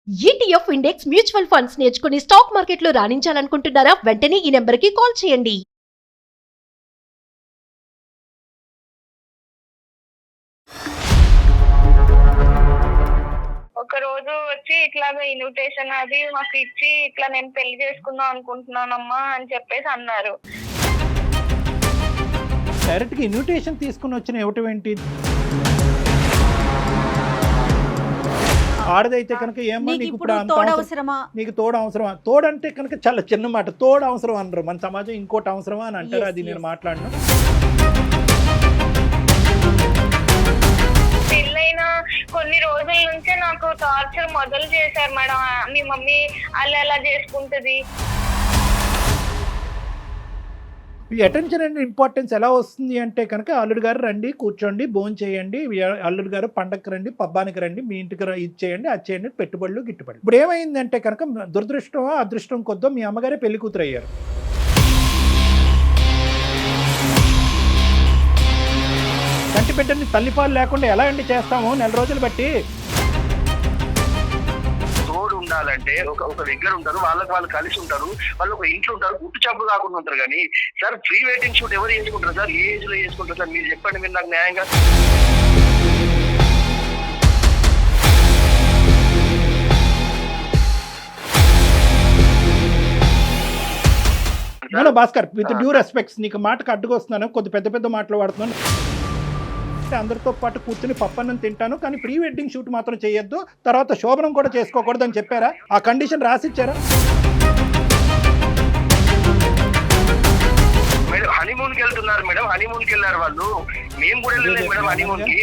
ETF index mutual funds నేర్చుకుని stock మార్కెట్లో రాణించాలనుకుంటున్నారా? వెంటనే ఈ నెంబర్కి కాల్ చేయండి. ఒక రోజు వచ్చి ఇట్లాగా ఇన్విటేషన్ అది మాకు ఇచ్చి ఇట్లా నేను పెళ్లి చేసుకుందాం అనుకుంటున్నానమ్మా అని చెప్పేసి అన్నారు. డైరెక్ట్ గా ఇన్విటేషన్ తీసుకుని వచ్చిన ఇవ్వటం ఏంటి? ఆడదైతే కనుక ఏమో నీకు ఇప్పుడు అంత అవసరమా, నీకు తోడు అవసరమా? తోడంటే కనుక చాలా చిన్న మాట, తోడు అవసరం అనరు మన సమాజం, ఇంకోటి అవసరమా అని అంటారు. అది నేను మాట్లాడను. పెళ్ళైన కొన్ని రోజుల నుంచే నాకు టార్చర్ మొదలు చేశారు మేడం. మీ మమ్మీ అలా ఎలా చేసుకుంటది. ఈ అటెన్షన్ అండ్ ఇంపార్టెన్స్ ఎలా వస్తుంది అంటే కనుక అల్లుడు గారు రండి, కూర్చోండి, భోజనం చేయండి, అల్లుడు గారు పండగకి రండి, పబ్బానికి రండి, మీ ఇంటికి ఇది చేయండి, అది చేయండి, పెట్టుబడులు గిట్టుబడి. ఇప్పుడు ఏమైందంటే కనుక దురదృష్టమో అదృష్టం కొద్దో మీ అమ్మగారే పెళ్లి కూతురు అయ్యారు. కంటి బిడ్డని తల్లిపాలు లేకుండా ఎలా అండి చేస్తాము నెల రోజులు బట్టి? తోడు ఉండాలంటే ఒక దగ్గర ఉంటారు, వాళ్ళు కలిసి ఉంటారు, వాళ్ళు ఒక ఇంట్లో ఉంటారు, గుట్టు చప్పుడు కాకుండా ఉంటారు. కానీ సార్ ప్రీ వెడ్డింగ్ షూట్ ఎవరు చేసుకుంటారు సార్? ఏ ఏజ్ లో చేసుకుంటారు సార్? మీరు చెప్పండి, మీరు నాకు న్యాయంగా. భాస్కర్, విత్ డ్యూ రెస్పెక్ట్స్, నీకు మాటకు అడ్డుకొస్తున్నాను, కొద్ది పెద్ద పెద్ద మాటలు వాడుతున్నాను. అందరితో పాటు కూర్చుని పప్పన్నం తింటాను, కానీ ప్రీ వెడ్డింగ్ షూట్ మాత్రం చేయొద్దు, తర్వాత శోభనం కూడా చేసుకోకూడదు అని చెప్పారా? ఆ కండిషన్ రాసిచ్చారా? మేడం హనీమూన్ కి వెళ్తున్నారు మేడం, హనీమూన్ కి వెళ్ళారు వాళ్ళు, మేము కూడా వెళ్ళలేదు మేడం హనీమూన్ కి.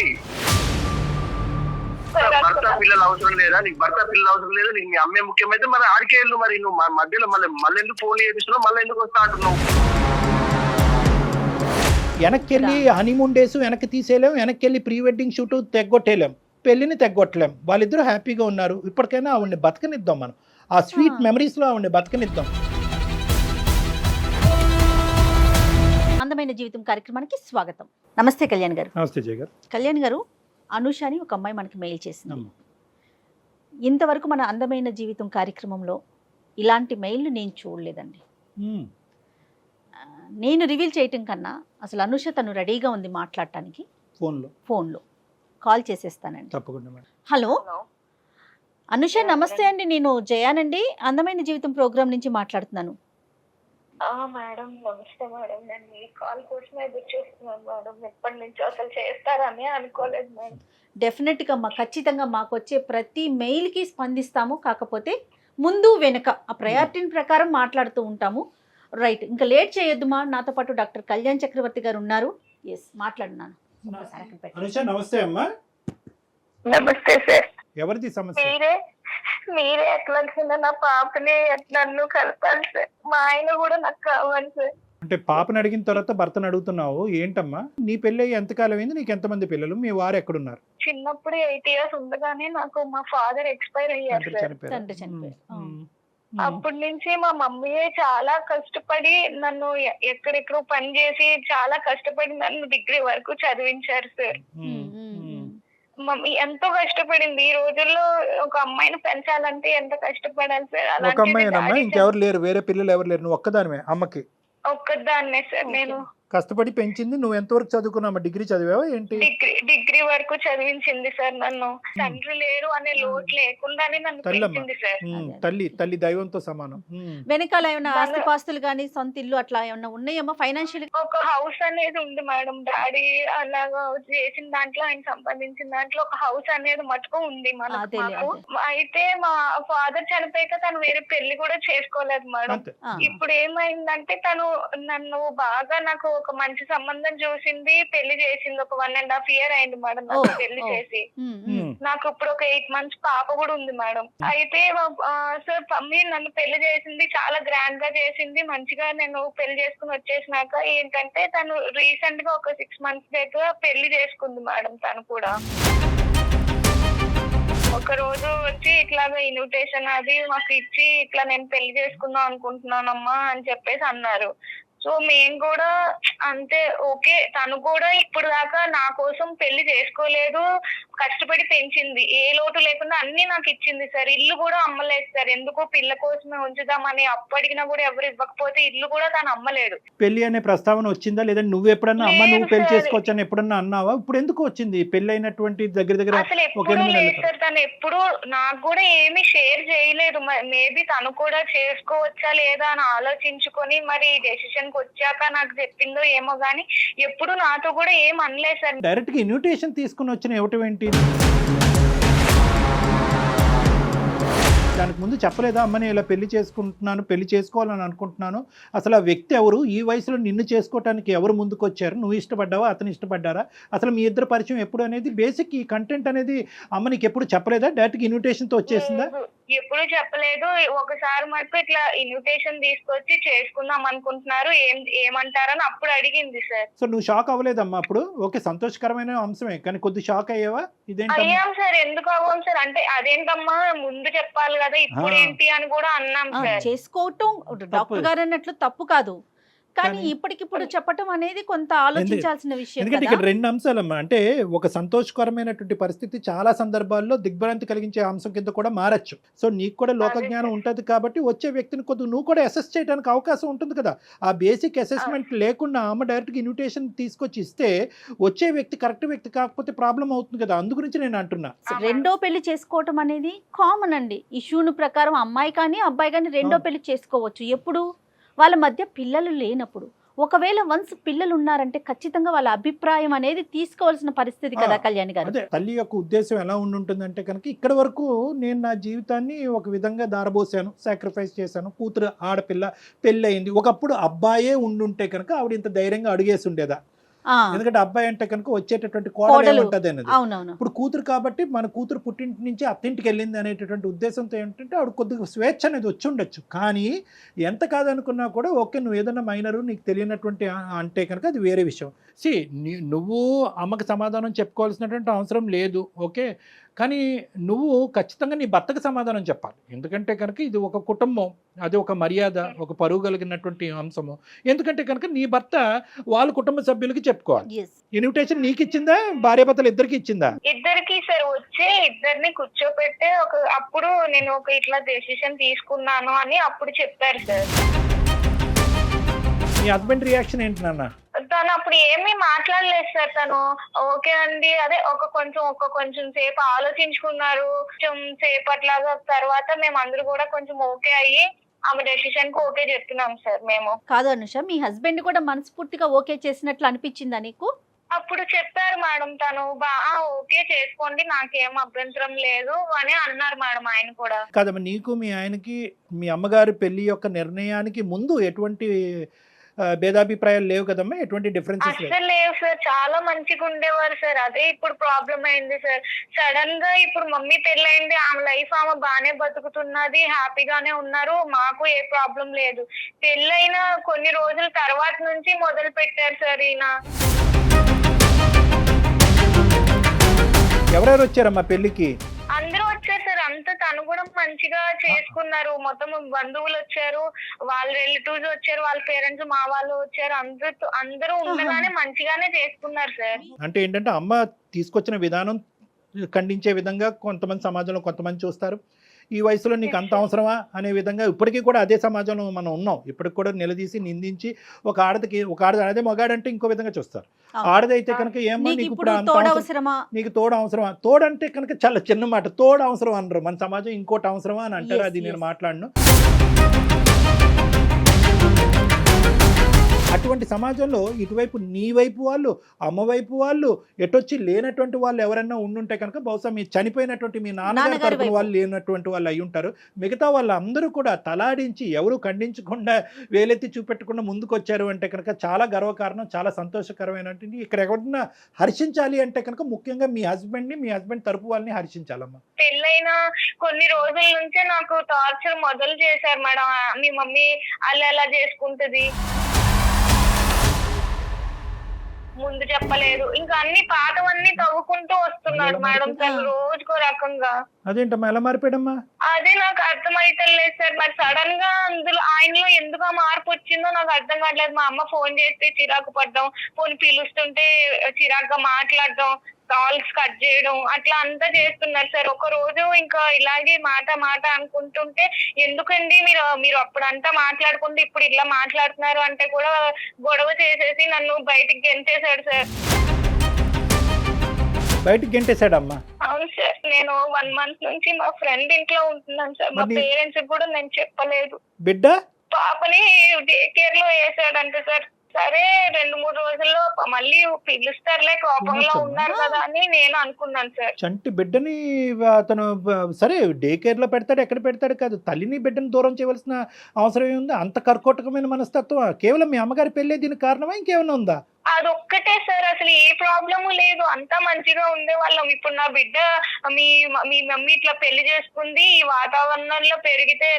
భర్త పిల్లలు అవసరం లేదా నీకు? భర్త పిల్లలు అవసరం లేదా నీకు? మీ అమ్మే ముఖ్యమైతే మరి ఆడికే వెళ్ళు. మరి నువ్వు మధ్యలో మళ్ళీ ఎందుకు ఫోన్ చేపిస్తున్నావు? మళ్ళీ ఎందుకు వస్తా అంటున్నావు? వెనక్కి వెళ్ళి హనీమూన్ డేస్ వెనక్కి తీసేయలేం, వెనక్కి వెళ్ళి ప్రీ వెడ్డింగ్ షూట్ తెగ్గొట్టేయలేం, పెళ్లిని తెగ్గొట్టలేం. వాళ్ళిద్దరూ హ్యాపీగా ఉన్నారు, ఇప్పటికైనా ఆవిడ్ని బతకనిద్దాం, మనం ఆ స్వీట్ మెమరీస్లో ఆవిడ్ని బతకనిద్దాం. అందమైన జీవితం కార్యక్రమానికి స్వాగతం. నమస్తే కళ్యాణ్ గారు. నమస్తే జయ గారు. కళ్యాణ్ గారు, అనుష అని ఒక అమ్మాయి మనకి మెయిల్ చేసింది. ఇంతవరకు మన అందమైన జీవితం కార్యక్రమంలో ఇలాంటి మెయిల్ని నేను చూడలేదండి. నేను రివీల్ చేయటం కన్నా అసలు అనుష తను రెడీగా ఉంది మాట్లాడటానికి. ఫోన్లో కాల్ చేసేస్తానండి. తప్పకుండా మేడం. హలో అనుష, నమస్తే అండి, నేను జయానండి, అందమైన జీవితం ప్రోగ్రామ్ నుంచి మాట్లాడుతున్నాను. మేడం నమస్తే మేడం. నేను మీ కాల్ కోసమే ఎదురు చూస్తున్నాను మేడం. ఎప్పటి నుంచి అసలు చేస్తారని అనుకోలేదు మేడం. డెఫినెట్గా ఖచ్చితంగా మాకు వచ్చే ప్రతి మెయిల్కి స్పందిస్తాము. కాకపోతే ముందు వెనక ఆ ప్రయారిటీని ప్రకారం మాట్లాడుతూ ఉంటాము. రైట్, ఇంకా లేట్ చేయొద్దుమా. నాతో పాటు డాక్టర్ కళ్యాణ్ చక్రవర్తి గారు ఉన్నారు. ఎస్, మాట్లాడున్నాను. అనుష నమస్తే అమ్మా. నమస్తే సార్. ఎవరిది సమస్య? మీరే ఎట్లా నా పాపని నన్ను కలపాలి సార్. మా ఆయన కూడా నాకు కావాలి సార్. అంటే పాపను అడిగిన తర్వాత భర్తను అడుగుతున్నావు ఏంటమ్మా? నీ పెళ్ళి ఎంతకాలం అయింది? నీకు ఎంతమంది పిల్లలు? మీ వారు ఎక్కడున్నారు? చిన్నప్పుడు 8 years ఉండగానే నాకు మా ఫాదర్ ఎక్స్పైర్ అయ్యారు సార్. తండ్రి చనిపోయారు. అప్పటి నుంచి మా మమ్మీయే చాలా కష్టపడి నన్ను ఎక్కడెక్కడో పని చేసి చాలా కష్టపడి నన్ను డిగ్రీ వరకు చదివించారు సార్. మమ్మీ ఎంతో కష్టపడింది. ఈ రోజుల్లో ఒక అమ్మాయిని పెంచాలంటే ఎంత కష్టపడాలి సార్. ఒక అమ్మాయి, ఇంకెవరు లేరు? వేరే పిల్లలు ఎవరు లేరు? నువ్వు ఒక్కదానివే అమ్మకి? ఒక్కదాన్నే సార్. నేను కష్టపడి పెంచింది. నువ్వు ఎంతవరకు చదువుకున్నావు? డిగ్రీ చదివావా ఏంటి? డిగ్రీ వరకు చదివించింది సార్. నన్ను తండ్రి లేరు అనే లోటు లేకుండానే నన్ను పెంచింది సార్. తల్లి దైవంతో సమానం. వెనకాల ఏమైనా ఆస్తిపాస్తులు కానీ సొంత ఇల్లు అట్లా ఏమన్నా ఉన్నాయమ్మా? ఫైనాన్షియల్ ఒక హౌస్ అనేది ఉంది మేడం. డాడీ అలాగా చేసిన దాంట్లో, ఆయన సంపాదించిన దాంట్లో ఒక హౌస్ అనేది మటుకు ఉంది మనకు. అయితే మా ఫాదర్ చనిపోయాక తను వేరే పెళ్లి కూడా చేసుకోలేదు మేడం. ఇప్పుడు ఏమైందంటే తను నన్ను బాగా నాకు ఒక మంచి సంబంధం చూసింది, పెళ్లి చేసింది. ఒక 1.5 years అయింది మేడం నాకు పెళ్లి చేసి. నాకు ఇప్పుడు ఒక 8 months పాప కూడా ఉంది మేడం. అయితే సార్ మమ్మీ నన్ను పెళ్లి చేసింది, చాలా గ్రాండ్ గా చేసింది. మంచిగా నేను పెళ్లి చేసుకుని వచ్చేసినాక ఏంటంటే తను రీసెంట్ గా ఒక 6 months దగ్గర పెళ్లి చేసుకుంది మేడం. తను కూడా ఒక రోజు వచ్చి ఇట్లాగా ఇన్విటేషన్ అది మాకు ఇచ్చి ఇట్లా నేను పెళ్లి చేసుకుందాం అనుకుంటున్నానమ్మా అని చెప్పేసి అన్నారు. సో మేము కూడా అంతే ఓకే, తను కూడా ఇప్పుడు దాకా నా కోసం పెళ్లి చేసుకోలేదు, కష్టపడి పెంచింది, ఏ లోటు లేకుండా అన్ని నాకు ఇచ్చింది సార్. ఇల్లు కూడా అమ్మలేదు సార్, ఎందుకు పిల్ల కోసమే ఉంచుదామని అప్పు అడిగినా కూడా ఎవరు ఇవ్వకపోతే ఇల్లు కూడా తను అమ్మలేదు. పెళ్లి అనే ప్రస్తావన వచ్చిందా లేదా? నువ్వు ఎప్పుడన్నా అమ్మ నువ్వు పెళ్లి చేసుకోవచ్చు అని ఎప్పుడన్నా అన్నావా? ఇప్పుడు ఎందుకు వచ్చింది? పెళ్లి అయినటువంటి దగ్గర అసలు ఎప్పుడు లేదు సార్, తను ఎప్పుడు నాకు కూడా ఏమి షేర్ చేయలేదు. మేబీ తను కూడా చేసుకోవచ్చా లేదా అని ఆలోచించుకొని మరి డెసిషన్ కి వచ్చాక నాకు చెప్పిందో ఏమో గానీ ఎప్పుడు నాతో కూడా ఏం అనలేదు సార్. డైరెక్ట్ గా ఇన్విటేషన్ తీసుకుని వచ్చిన ఇవ్వటం ఏంటి? దానికి ముందు చెప్పలేదా అమ్మని ఇలా పెళ్లి చేసుకుంటున్నాను, పెళ్లి చేసుకోవాలని అనుకుంటున్నాను, అసలు ఆ వ్యక్తి ఎవరు, ఈ వయసులో నిన్ను చేసుకోవటానికి ఎవరు ముందుకు వచ్చారు, నువ్వు ఇష్టపడ్డావా అతను ఇష్టపడ్డారా, అసలు మీ ఇద్దరు పరిచయం ఎప్పుడు అనేది బేసిక్ ఈ కంటెంట్ అనేది అమ్మ నీకు ఎప్పుడు చెప్పలేదా? డైరెక్ట్ ఇన్విటేషన్ తో వచ్చేసిందా? ఎప్పుడు చెప్పలేదు. ఒకసారి మటుకు ఇట్లా ఇన్విటేషన్ తీసుకొచ్చి చేసుకుందాం అనుకుంటున్నారు, ఏమంటారని అప్పుడు అడిగింది సార్. సో నువ్వు షాక్ అవ్వలేదమ్మా అప్పుడు? ఓకే, సంతోషకరమైన అంశమే, కానీ కొద్ది షాక్ అయ్యావా? ఇదేంటి అయ్యాం సార్, ఎందుకు అవ్వం సార్ అంటే అదేంటమ్మా ముందు చెప్పాలి కదా ఇప్పుడు ఏంటి అని కూడా అన్నాం సార్. చేసుకోవటం డాక్టర్ గారు అన్నట్లు తప్పు కాదు, కానీ ఇప్పటికిప్పుడు చెప్పటం అనేది కొంత ఆలోచించాల్సిన విషయం. ఎందుకంటే ఇక్కడ రెండు అంశాలమ్మా, అంటే ఒక సంతోషకరమైనటువంటి పరిస్థితి చాలా సందర్భాల్లో దిగ్భ్రాంతి కలిగించే అంశం కింద కూడా మారచ్చు. సో నీకు కూడా లోకజ్ఞానం ఉంటుంది కాబట్టి వచ్చే వ్యక్తిని కొద్దిగా నువ్వు కూడా అసెస్ చేయడానికి అవకాశం ఉంటుంది కదా. ఆ బేసిక్ అసెస్మెంట్ లేకుండా ఆమె డైరెక్ట్గా ఇన్విటేషన్ తీసుకొచ్చి ఇస్తే వచ్చే వ్యక్తి కరెక్ట్ వ్యక్తి కాకపోతే ప్రాబ్లం అవుతుంది కదా, అందు గురించి నేను అంటున్నా. రెండో పెళ్లి చేసుకోవటం అనేది కామన్ అండి. ఇష్యూను ప్రకారం అమ్మాయి కానీ అబ్బాయి కానీ రెండో పెళ్లి చేసుకోవచ్చు ఎప్పుడు వాళ్ళ మధ్య పిల్లలు లేనప్పుడు. ఒకవేళ వన్స్ పిల్లలు ఉన్నారంటే ఖచ్చితంగా వాళ్ళ అభిప్రాయం అనేది తీసుకోవాల్సిన పరిస్థితి కదా కళ్యాణి గారు. అదే తల్లి యొక్క ఉద్దేశం ఎలా ఉంటుందంటే కనుక ఇక్కడ వరకు నేను నా జీవితాన్ని ఒక విధంగా దారబోసాను, సాక్రిఫైస్ చేశాను, కూతురు ఆడపిల్ల పెళ్ళి అయింది. ఒకప్పుడు అబ్బాయే ఉండుంటే కనుక ఆవిడ ఇంత ధైర్యంగా అడిగేసి ఉండేదా? ఎందుకంటే అబ్బాయి అంటే కనుక వచ్చేటటువంటి కోడలు ఉంటుంది అనేది. ఇప్పుడు కూతురు కాబట్టి మన కూతురు పుట్టింటి నుంచి అత్తింటికి వెళ్ళింది అనేటటువంటి ఉద్దేశంతో ఏంటంటే ఆవిడ కొద్దిగా స్వేచ్ఛ అనేది వచ్చి ఉండొచ్చు. కానీ ఎంత కాదనుకున్నా కూడా ఓకే నువ్వు ఏదైనా మైనరు నీకు తెలియనటువంటి అంటే కనుక అది వేరే విషయం. నువ్వు అమ్మకి సమాధానం చెప్పుకోవాల్సినటువంటి అవసరం లేదు, ఓకే, కానీ నువ్వు ఖచ్చితంగా నీ భర్తకు సమాధానం చెప్పాలి. ఎందుకంటే కనుక ఇది ఒక కుటుంబం, అది ఒక మర్యాద, ఒక పరువు కలిగినటువంటి అంశము. ఎందుకంటే కనుక నీ భర్త వాళ్ళ కుటుంబ సభ్యులకి చెప్పుకోవాలి. ఇన్విటేషన్ నీకు ఇచ్చిందా, భార్యాభర్తలు ఇద్దరికి ఇచ్చిందా? ఇద్దరికి సార్, వచ్చి ఇద్దరిని కూర్చోపెట్టే అప్పుడు నేను ఒక ఇట్లా డెసిషన్ తీసుకున్నాను అని అప్పుడు చెప్పారు సార్. మీ హస్బెండ్ రియాక్షన్ ఏంటి నాన్న? తను అప్పుడు ఏమీ మాట్లాడలేదు సార్. తను ఓకే అండి అదే ఒక కొంచెం సేపు ఆలోచించుకున్నారు. కొంచెం సేపట్లాగా తర్వాత మేము అందరూ కూడా కొంచెం ఓకే అయ్యి ఆమె డెసిషన్ కు ఓకే చెప్తున్నాం సార్. మేము కాదు అనుష, మీ హస్బెండ్ కూడా మనస్ఫూర్తిగా ఓకే చేసినట్లు అనిపించిందా నీకు? అప్పుడు చెప్పారు మేడం, తను ఓకే చేసుకోండి నాకేం అభ్యంతరం లేదు అని అన్నారు మేడం. ఆయన కూడా కాదమ్మా, నీకు మీ ఆయనకి మీ అమ్మగారి పెళ్లి యొక్క నిర్ణయానికి ముందు ఎటువంటి భేదాభిప్రాయాలు లేవు కదమ్మా? ఎటువంటి డిఫరెన్సెస్ అసలు లేవు సార్, చాలా మంచిగా ఉండేవారు సార్. అదే ఇప్పుడు ప్రాబ్లం అయింది సార్. సడన్ గా ఇప్పుడు మమ్మీ పెళ్ళైంది, ఆమె లైఫ్ ఆమె బానే బతుకుతున్నది, హ్యాపీగానే ఉన్నారు, మాకు ఏ ప్రాబ్లం లేదు. పెళ్ళైన కొన్ని రోజుల తర్వాత నుంచి మొదలు పెట్టారు సార్ ఈయన. ఎవరెవరు వచ్చారమ్మా పెళ్లికి? అందరూ వచ్చారు సార్, అంతా తను కూడా మంచిగా చేసుకున్నారు. మొత్తం బంధువులు వచ్చారు, వాళ్ళ రిలేటివ్స్ వచ్చారు, వాళ్ళ పేరెంట్స్ మా వాళ్ళు వచ్చారు, అందరూ ఉండగానే మంచిగానే చేసుకున్నారు సార్. అంటే ఏంటంటే అమ్మ తీసుకొచ్చిన విధానం ఖండించే విధంగా కొంతమంది సమాజంలో కొంతమంది చూస్తారు. ఈ వయసులో నీకు అంత అవసరమా అనే విధంగా ఇప్పటికీ కూడా అదే సమాజంలో మనం ఉన్నాం. ఇప్పటికి కూడా నిలదీసి నిందించి ఒక ఆడది అదే మగాడంటే ఇంకో విధంగా చూస్తారు. ఆడదైతే కనుక ఏమో నీకు ఇప్పుడు నీకు తోడు అవసరమా? తోడంటే కనుక చాలా చిన్న మాట, తోడు అవసరం అనరు మన సమాజం, ఇంకోటి అవసరమా అని అంటారు. అది నేను మాట్లాడను. అటువంటి సమాజంలో ఇటువైపు నీ వైపు వాళ్ళు, అమ్మ వైపు వాళ్ళు, ఎటొచ్చి లేనటువంటి వాళ్ళు ఎవరైనా ఉండుంటే కనుక బహుశా మీ చనిపోయినటువంటి మీ నాన్నగారి తరపున వాళ్ళు లేనటువంటి వాళ్ళు అయి ఉంటారు. మిగతా వాళ్ళందరూ కూడా తలాడించి ఎవరు ఖండించకుండా వేలెత్తి చూపెట్టకుండా ముందుకు వచ్చారు అంటే కనుక చాలా గర్వకారణం, చాలా సంతోషకరమైనటువంటి. ఇక్కడ ఎవరన్నా హర్షించాలి అంటే కనుక ముఖ్యంగా మీ హస్బెండ్ తరపు వాళ్ళని హర్షించాలమ్మా. పెళ్ళైన కొన్ని రోజుల నుంచే నాకు టార్చర్ మొదలు చేశారు మేడం. మీ మమ్మీ అలా చేసుకుంటది. ముందు చెప్పలేదు. ఇంకా అన్ని పాతవన్నీ తవ్వుకుంటూ వస్తున్నాడు మేడం తను రోజుకో రకంగా. అదేంటమ్మా ఎలా మారిపోయాడమ్మా? అదే నాకు అర్థమైతలేదు సార్. మరి సడన్ గా అందులో ఆయనలో ఎందుకు మార్పు వచ్చిందో నాకు అర్థం కావట్లేదు. మా అమ్మ ఫోన్ చేస్తే చిరాకు పడ్డం, ఫోన్ పిలుస్తుంటే చిరాకుగా మాట్లాడడం, కాల్స్ కట్ చేయడం అట్లా అంతా చేస్తున్నారు సార్. ఒక రోజు ఇంకా ఇలాగే మాట మాట అనుకుంటుంటే ఎందుకండి మీరు అప్పుడంతా మాట్లాడుకుంటే ఇప్పుడు ఇలా మాట్లాడుతున్నారు అంటే కూడా గొడవ చేసేసి నన్ను బయటికి గెంటేశాడు సార్. బయటికి గెంటేశాడమ్మా? అవును సార్. నేను 1 month నుంచి మా ఫ్రెండ్ ఇంట్లో ఉంటున్నాను సార్. మా పేరెంట్స్ కూడా నేను చెప్పలేదు. బిడ్డ పాపని డే కేర్ లో వేసాడంటే సార్. సరే 2-3 రోజుల్లో మళ్ళీ పిలుస్తారులే, కోపంలో ఉన్నారు కదా అని నేను అనుకున్నాను సార్. చంటి బిడ్డని అతను సరే డే కేర్ లో పెడతాడు, ఎక్కడ పెడతాడు కాదు, తల్లిని బిడ్డని దూరం చేయవలసిన అవసరం ఏముంది? అంత కర్కోటకమైన మనస్తత్వం కేవలం మీ అమ్మగారి పెళ్ళే దీనికి కారణమా, ఇంకేమైనా ఉందా? అదొక్కటే సార్, అసలు ఏ ప్రాబ్లము లేదు, అంతా మంచిగా ఉండే వాళ్ళం. ఇప్పుడు నా బిడ్డ మీ మమ్మీ ఇట్లా పెళ్లి చేసుకుంది, ఈ వాతావరణంలో పెరిగితే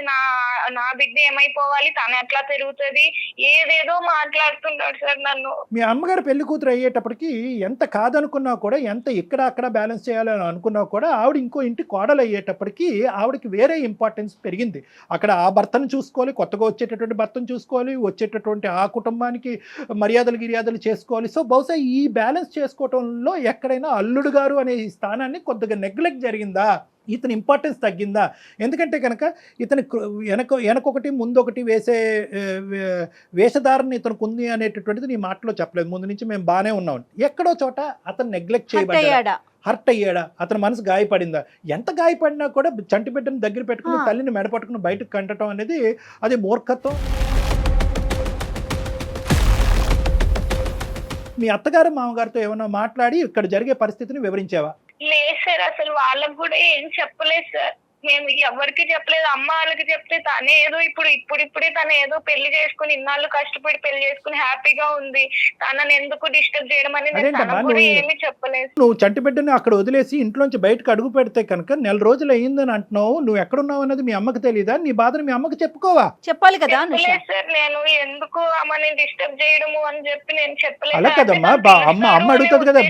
నా బిడ్డ ఏమైపోవాలి, తను ఎట్లా పెరుగుతుంది, ఏదేదో మాట్లాడుతున్నాడు సార్ నన్ను. మీ అమ్మగారు పెళ్లి కూతురు అయ్యేటప్పటికి ఎంత కాదనుకున్నా కూడా, ఎంత ఇక్కడ అక్కడ బ్యాలెన్స్ చేయాలని అనుకున్నా కూడా, ఆవిడ ఇంకో ఇంటి కోడలు అయ్యేటప్పటికి ఆవిడకి వేరే ఇంపార్టెన్స్ పెరిగింది. అక్కడ ఆ భర్తను చూసుకోవాలి, కొత్తగా వచ్చేటటువంటి భర్తను చూసుకోవాలి, వచ్చేటటువంటి ఆ కుటుంబానికి మర్యాదలు చేసుకోవాలి. సో బహుశా ఈ బ్యాలెన్స్ చేసుకోవటంలో ఎక్కడైనా అల్లుడు గారు అనే ఈ స్థానాన్ని కొద్దిగా నెగ్లెక్ట్ జరిగిందా, ఇతని ఇంపార్టెన్స్ తగ్గిందా? ఎందుకంటే కనుక ఇతని వెనకొకటి ముందొకటి వేసే వేషధారణ ఇతనికి ఉంది అనేటటువంటిది నీ మాటలో చెప్పలేదు. ముందు నుంచి మేము బాగానే ఉన్నాం, ఎక్కడో చోట అతను నెగ్లెక్ట్ చేయబడ్డాడా, హర్ట్ అయ్యాడా, అతని మనసు గాయపడిందా? ఎంత గాయపడినా కూడా చంటి బిడ్డను దగ్గర పెట్టుకుని తల్లిని మెడపట్టుకుని బయటకు కంటడం అనేది అది మూర్ఖత్వం. మీ అత్తగారు మామగారితో ఏమైనా మాట్లాడి ఇక్కడ జరిగే పరిస్థితిని వివరించావా? లేదు సార్, అసలు వాళ్ళకు కూడా ఏం చెప్పలేదు సార్. మేము ఎవరికి చెప్పలేదు. అమ్మ వాళ్ళకి చెప్తే తనే ఏదో ఇప్పుడిప్పుడే తను ఏదో పెళ్లి చేసుకుని ఇన్నాళ్ళు కష్టపడి పెళ్లి చేసుకుని హ్యాపీగా ఉంది, తనని ఎందుకు డిస్టర్బ్ చేయడం అనేది ఏమీ చెప్పలేదు. నువ్వు చంటి బిడ్డని అక్కడ వదిలేసి ఇంట్లోంచి బయటకు అడుగు పెడితే కనుక 1 రోజులు అయ్యిందని అంటున్నావు. నువ్వు ఎక్కడున్నావు అన్నది మీ అమ్మకి తెలియదా? నీ బాధను మీ అమ్మకి చెప్పుకోవా? చెప్పాలి కదా సార్. నేను ఎందుకు అమ్మని డిస్టర్బ్ చేయడము అని చెప్పి నేను చెప్పలేదు. అలా కదమ్మా, అమ్మ అడుగుతుంది కదా,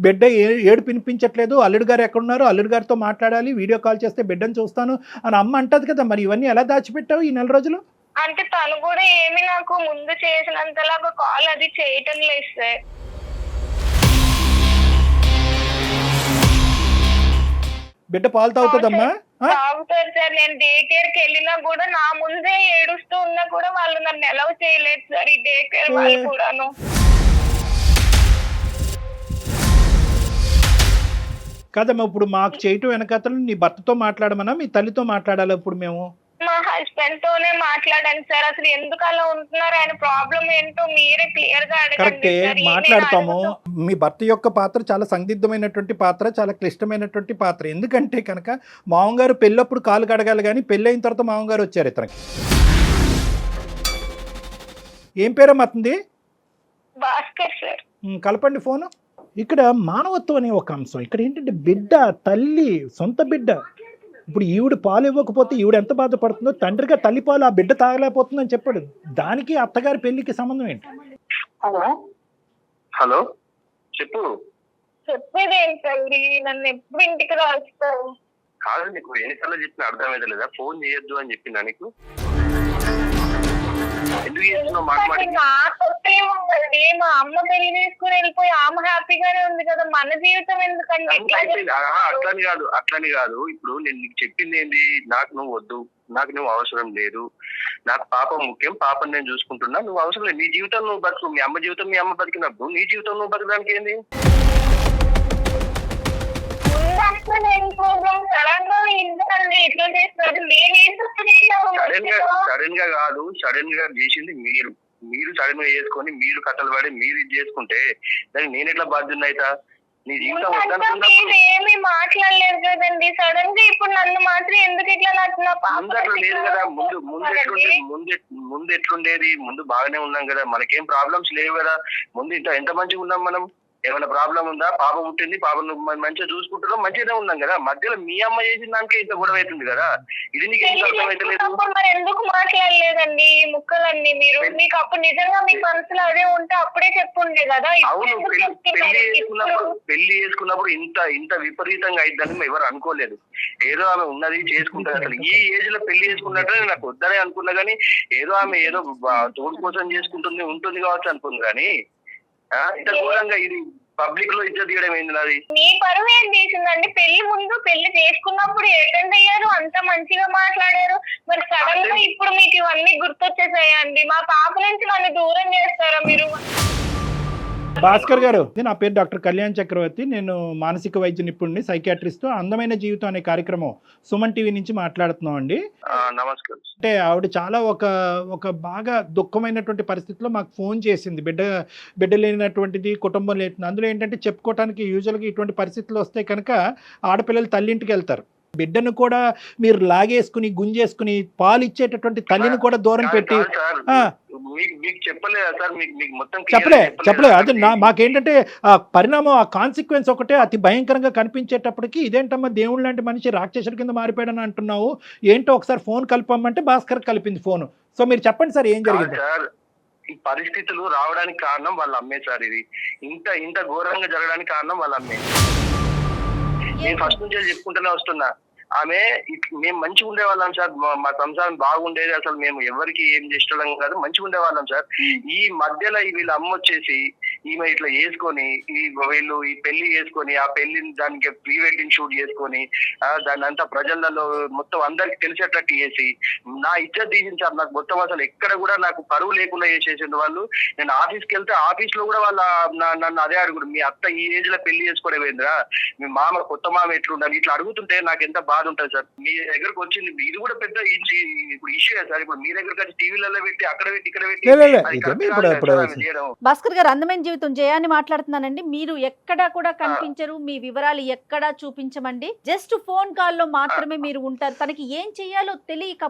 బిడ్డ ఏడు పినిపించట్లేదు, అల్లుడు గారు ఎక్కడున్నారు, అల్లుడు గారితో మాట్లాడాలి, వీడియో కాల్ చేస్తే బిడ్డను చూస్తాను అని అమ్మ అంటది కదా. మరి ఇవన్నీ ఎలా దాచిపెట్టావు ఈ 4 రోజులు? అంటే తను కూడా ఏమి నాకు ముందు చేసినంతలాగా కాల్ అది చేయటం లేదు సార్. బిడ్డ పాలు తాగుతుందమ్మా? తాగుతారు సార్. నేను డే కేర్ కి వెళ్ళినా కూడా నా ముందే ఏడుస్తూ ఉన్నా కూడా వాళ్ళు నన్ను అలౌ చేయలేదు సార్, ఈ డే కేర్ వాళ్ళు కూడాను. కాదమ్మా, ఇప్పుడు మాకు చేయటం వెనకతలు నీ భర్తతో మాట్లాడమన్నా మీ తల్లితో మాట్లాడాలి? ఇప్పుడు మేము మా హస్బెండ్ తోనే మాట్లాడాను సార్. అసలు ఎందుకు అలా ఉంటున్నారు, ఆయన ప్రాబ్లం ఏంటో మీరే క్లియర్ గా అడగండి. కరెక్టే, మాట్లాడతాము. మీ భర్త యొక్క పాత్ర చాలా సందిగ్ధమైనటువంటి పాత్ర, చాలా క్లిష్టమైనటువంటి పాత్ర. ఎందుకంటే కనుక మామగారు పెళ్ళప్పుడు కాలు కడగాలి, కానీ పెళ్ళైన తర్వాత మామగారు వచ్చారు ఇతనికి. ఏం పేరమ్మా అతనిది? భాస్కర్ సార్. కలపండి ఫోను. ఇక్కడ మానవత్వం అనే ఒక అంశం. ఇక్కడ ఏంటంటే బిడ్డ, తల్లి, సొంత బిడ్డ. ఇప్పుడు ఈవిడ పాలు ఇవ్వకపోతే ఈవిడ ఎంత బాధపడుతుందో, తండ్రిగా తల్లి పాలు ఆ బిడ్డ తాగలేకపోతుందని చెప్పాడు. దానికి అత్తగారి పెళ్లికి సంబంధం ఏంటి? హలో చెప్పు. చెప్పేది ఏంటండి, నన్ను ఎప్పుడు ఇంటికి రాస్తావు? కాదు, నీకు ఎన్నిసార్లు చెప్పిన అర్థమైతే లేదా? ఫోన్ చేయొద్దు అని చెప్పిందా నీకు? ఎందుకు చేస్తున్నావు? మా అమ్మ పెళ్లి చేసుకుని వెళ్ళిపోయి ఆమె హ్యాపీగానే ఉంది కదా, మన జీవితం ఎందుకంటే? అట్లని కాదు. ఇప్పుడు నేను నీకు చెప్పింది ఏంటి, నాకు నువ్వు వద్దు, నాకు నువ్వు అవసరం లేదు, నాకు పాప ముఖ్యం, పాపని నేను చూసుకుంటున్నా, నువ్వు అవసరం లేదు. నీ జీవితం నువ్వు బతుకు, మీ అమ్మ జీవితం మీ అమ్మ బతికినప్పుడు నీ జీవితం నువ్వు బతకడానికి ఏంది? సడన్ గా చేసింది మీరు సడన్ గా చేసుకొని మీరు కట్టలు పడి మీరు ఇది చేసుకుంటే దానికి నేను ఎట్లా బాధ్యత అయితా? నీ జీవితం ఏమి మాట్లాడలేదు కదండి, సడన్ గా ఇప్పుడు నన్ను మాత్రం ఎందుకు ఇట్లా ముందు అట్లా లేదు కదా. ముందు ఎట్లుండేది? ముందు బాగానే ఉన్నాం కదా, మనకేం ప్రాబ్లమ్స్ లేవు కదా. ముందు ఎంత మంచిగా ఉన్నాం మనం. ఏమైనా ప్రాబ్లం ఉందా? పాప పుట్టింది, పాపను మంచిగా చూసుకుంటున్నాం, మంచిగానే ఉన్నాం కదా. మధ్యలో మీ అమ్మ చేసిన దానికే ఇంత గొడవ అవుతుంది కదా. ఇది నీకు ఎందుకు అర్థమైతలేదు? చేసుకున్నప్పుడు మరి ఎందుకు మాట్లాడలేదండి ఈ ముక్కలన్నీ? మీరు మీకు అప్పుడు నిజంగా మీ మనసులో అదే ఉంటే అప్పుడే చెప్పుండే కదా. అవును, పెళ్లి చేసుకున్నప్పుడు ఇంత విపరీతంగా అయిద్దని ఎవరు అనుకోలేదు. ఏదో ఆమె ఉన్నది చేసుకుంటారు. అసలు ఈ ఏజ్ లో పెళ్లి చేసుకున్నట్టు నాకు వద్దనే అనుకున్నా గానీ, ఏదో ఆమె ఏదో తోడు కోసం ఉంటుంది కావచ్చు అనుకుంది కానీ ఇంత ఘోరంగా ఇది పబ్లిక్ లో ఇజ్జత్ తీయడం ఏంది నాది? మీ పరువు ఏం తీసిందండి? పెళ్లి ముందు పెళ్లి చేసుకున్నప్పుడు అటెండ్ అయ్యారు, అంత మంచిగా మాట్లాడారు. మరి సడన్ గా ఇప్పుడు మీకు ఇవన్నీ గుర్తొచ్చేసాయండి. మా పాప నుంచి నన్ను దూరం చేస్తారా మీరు? భాస్కర్ గారు, నా పేరు డాక్టర్ కళ్యాణ్ చక్రవర్తి. నేను మానసిక వైద్య నిపుణుడిని, సైకియాట్రిస్ట్. అందమైన జీవితం అనే కార్యక్రమం సుమన్ టీవీ నుంచి మాట్లాడుతున్నాం అండి. నమస్కారం. అంటే ఆవిడ చాలా ఒక బాగా దుఃఖమైనటువంటి పరిస్థితిలో మాకు ఫోన్ చేసింది. బిడ్డ లేనటువంటిది, కుటుంబం లేని. అందులో ఏంటంటే చెప్పుకోవటానికి యూజువల్గా ఇటువంటి పరిస్థితులు వస్తే కనుక ఆడపిల్లలు తల్లింటికి వెళ్తారు. బిడ్డను కూడా మీరు లాగేసుకుని గుంజేసుకుని పాలు ఇచ్చేటటువంటి తల్లిని కూడా దూరం పెట్టి చెప్పలే. అది మాకేంటంటే ఆ పరిణామం, ఆ కాన్సిక్వెన్స్ ఒకటే అతి భయంకరంగా కనిపించేటప్పటికి ఇదేంటమ్మా దేవుడు లాంటి మనిషి రాక్షసుడి కింద మారిపోయాడని అంటున్నావు, ఏంటో ఒకసారి ఫోన్ కలపమంటే భాస్కర్ కలిపింది ఫోను. సో మీరు చెప్పండి సార్, ఏం జరిగింది? ఈ పరిస్థితులు రావడానికి కారణం వాళ్ళ అమ్మే సార్. ఇది ఇంత ఘోరంగా జరగడానికి కారణం వాళ్ళ అమ్మే. నేను ఫస్ట్ నుంచి చెప్పుకుంటూనే వస్తున్నా. ఆమె మేము మంచిగా ఉండేవాళ్ళం సార్, మా సంసారం బాగుండేది. అసలు మేము ఎవరికి ఏం చేసేవాళ్ళం కాదు, మంచిగా ఉండేవాళ్ళం సార్. ఈ మధ్యలో వీళ్ళ అమ్మ వచ్చేసి ఈమె ఇట్లా వేసుకొని వీళ్ళు ఈ పెళ్లి చేసుకొని ఆ పెళ్లిని దానికి ప్రీ వెడ్డింగ్ షూట్ చేసుకొని దాన్ని అంతా ప్రజలలో మొత్తం అందరికి తెలిసేటట్టు చేసి నా ఇజ్జత్ తీసింది సార్. నాకు మొత్తం అసలు ఎక్కడ కూడా నాకు పరువు లేకుండా చేసేసింది వాళ్ళు. నేను ఆఫీస్కి వెళ్తే ఆఫీస్ లో కూడా వాళ్ళ నన్ను అదే అడుగుడు, మీ అత్త ఈ ఏజ్ లో పెళ్లి చేసుకోవడమేంద్రా, మీ మామ కొత్త మామ ఎట్లుండాలి, ఇట్లా అడుగుతుంటే నాకు ఎంత బాధ ఉంటుంది సార్. మీ దగ్గరకు వచ్చింది, ఇది కూడా పెద్ద ఇప్పుడు ఇష్యూ సార్. ఇప్పుడు మీ దగ్గరకు వచ్చి టీవీలలో పెట్టి అక్కడ పెట్టి ఇక్కడ పెట్టి చేయడం. భాస్కర్ గారు, అందమైన జీవితం జయాన్ని మాట్లాడుతున్నానండి. మీరు ఎక్కడా కూడా కనిపించరు, మీ వివరాలు ఎక్కడా చూపించమండి. జస్ట్ ఫోన్ కాల్ లో మాత్రమే మీరు ఉంటారు. తనకి ఏం చెయ్యాలో తెలియక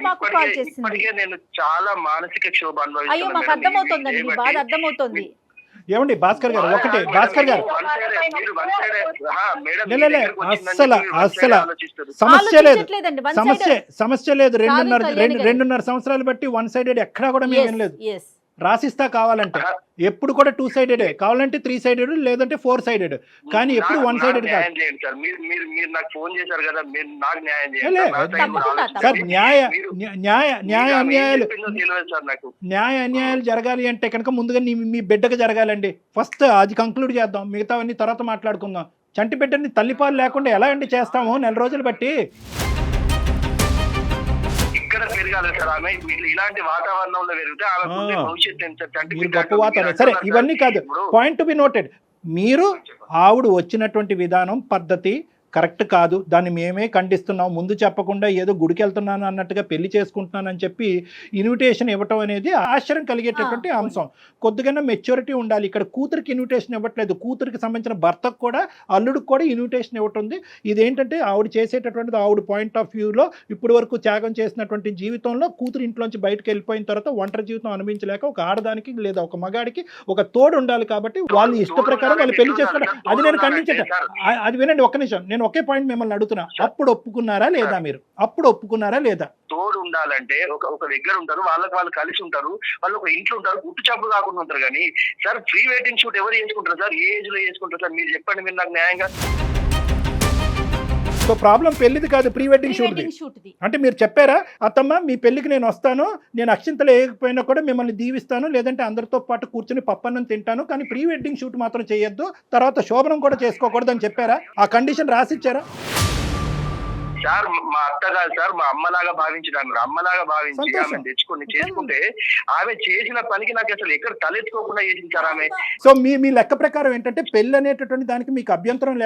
మాకు కాల్ చేసింది. నేను చాలా మానసిక క్షోభ అనుభవిస్తున్నాను. అయ్యో, మాకు అర్థమవుతుందండి, మీ బాధ అర్థమవుతుంది. ఏమండి భాస్కర్ గారు, ఒకటే భాస్కర్ గారు, అస్సలు సమస్య లేదు. 2.5 సంవత్సరాలు బట్టి వన్ సైడెడ్ ఎక్కడా కూడా మేము లేదు. రాసిస్తా కావాలంటే ఎప్పుడు కూడా 2 సైడెడ్, కావాలంటే 3 సైడెడ్, లేదంటే 4 సైడెడ్, కానీ ఎప్పుడు 1 సైడెడ్ కాదు సార్. న్యాయ అన్యాయాలు జరగాలి అంటే కనుక ముందుగా మీ బిడ్డకు జరగాలండి. ఫస్ట్ అది కంక్లూడ్ చేద్దాం, మిగతావన్నీ తర్వాత మాట్లాడుకుందాం. చంటి బిడ్డని తల్లిపాలు లేకుండా ఎలా అండి చేస్తాము 4 రోజులు బట్టి? ఇక్కడ పెరగాలి సార్. ఆమె ఇలాంటి వాతావరణంలో పెరిగితే ఆమె భవిష్యత్తు గొప్ప వాతావరణం. సరే, ఇవన్నీ కాదు, పాయింట్ టు బి నోటెడ్. మీరు ఆవిడ వచ్చినటువంటి విధానం, పద్ధతి కరెక్ట్ కాదు. దాన్ని మేమే ఖండిస్తున్నాం. ముందు చెప్పకుండా ఏదో గుడికి వెళ్తున్నాను అన్నట్టుగా పెళ్లి చేసుకుంటున్నానని చెప్పి ఇన్విటేషన్ ఇవ్వటం అనేది ఆశ్చర్యం కలిగేటటువంటి అంశం. కొద్దిగా మెచ్యూరిటీ ఉండాలి. ఇక్కడ కూతురికి ఇన్విటేషన్ ఇవ్వట్లేదు, కూతురికి సంబంధించిన భర్తకు కూడా అల్లుడికి కూడా ఇన్విటేషన్ ఇవ్వటుంది. ఇదేంటంటే ఆవిడ చేసేటటువంటిది, ఆవిడ పాయింట్ ఆఫ్ వ్యూలో ఇప్పటి వరకు త్యాగం చేసినటువంటి జీవితంలో కూతురు ఇంట్లోంచి బయటకు వెళ్ళిపోయిన తర్వాత ఒంటరి జీవితం అనుభవించలేక ఒక ఆడదానికి లేదా ఒక మగాడికి ఒక తోడు ఉండాలి. కాబట్టి వాళ్ళు ఇష్ట ప్రకారం వాళ్ళు పెళ్లి చేసుకుంటారు. అది నేను ఖండించట. అది వినండి, ఒక్క నిమిషం, నేను ఒకే పాయింట్ మిమ్మల్ని అడుగుతున్నా. అప్పుడు ఒప్పుకున్నారా లేదా? మీరు అప్పుడు ఒప్పుకున్నారా లేదా? తోడు ఉండాలంటే ఒక దగ్గర ఉంటారు, వాళ్ళు కలిసి ఉంటారు, వాళ్ళు ఒక ఇంట్లో ఉంటారు, గుట్టు చప్పుడు కాకుండా ఉంటారు. కానీ సార్, ప్రీ వెడ్డింగ్ షూట్ ఎవరు చేసుకుంటారు సార్? ఏ ఏజ్ లో చేసుకుంటారు సార్? మీరు చెప్పండి, మీరు నాకు న్యాయంగా. సో ప్రాబ్లం పెళ్లిది కాదు, ప్రీ వెడ్డింగ్ షూట్. అంటే మీరు చెప్పారా, అత్తమ్మ మీ పెళ్లికి నేను వస్తాను, నేను అక్షింతలు వేయకపోయినా కూడా మిమ్మల్ని దీవిస్తాను, లేదంటే అందరితో పాటు కూర్చుని పప్పన్నం తింటాను, కానీ ప్రీ వెడ్డింగ్ షూట్ మాత్రం చేయొద్దు, తర్వాత శోభనం కూడా చేసుకోకూడదు అని చెప్పారా? ఆ కండిషన్ రాసిచ్చారా? సార్, మా అత్త కాదు సార్, మా అమ్మలాగా భావించడానికి, అమ్మలాగా భావించి ఆమె తెచ్చుకొని చేసుకుంటే ఆమె చేసిన పనికి నాకు అసలు ఎక్కడ తలెత్తుకోకుండా చేసింది సార్ ఆమె. సో మీ లెక్క ప్రకారం ఏంటంటే పెళ్లి అనేటటువంటి దానికి మీకు అభ్యంతరం